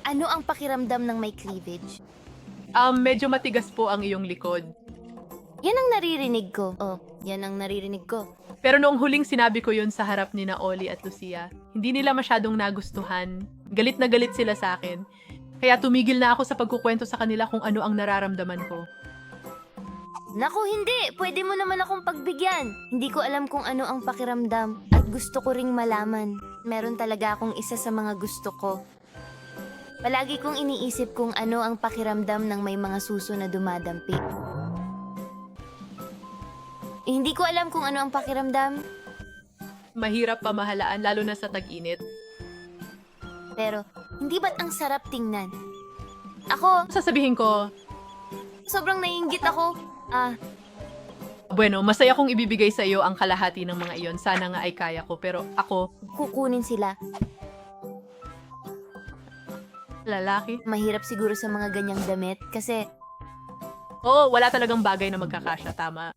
Ano ang pakiramdam ng may cleavage? Medyo matigas po ang iyong likod. Yan ang naririnig ko. Oh, yan ang naririnig ko. Pero noong huling sinabi ko yun sa harap ni na Oli at Lucia, hindi nila masyadong nagustuhan. Galit na galit sila sa akin. Kaya tumigil na ako sa pagkukwento sa kanila kung ano ang nararamdaman ko. Naku, hindi! Pwede mo naman akong pagbigyan. Hindi ko alam kung ano ang pakiramdam at gusto ko ring malaman. Meron talaga akong isa sa mga gusto ko. Palagi kong iniisip kung ano ang pakiramdam ng may mga suso na dumadampi. Hindi ko alam kung ano ang pakiramdam, Mahirap pamahalaan lalo na sa tag-init. pero hindi ba't ang sarap tingnan? Ako, Sasabihin ko, sobrang naiinggit ako. bueno, masaya kong ibibigay sa iyo ang kalahati ng mga iyon. Sana nga ay kaya ko. Pero ako, Kukunin sila. lalaki. Mahirap siguro sa mga ganyang damit kasi Oo, wala talagang bagay na magkakasya. Tama.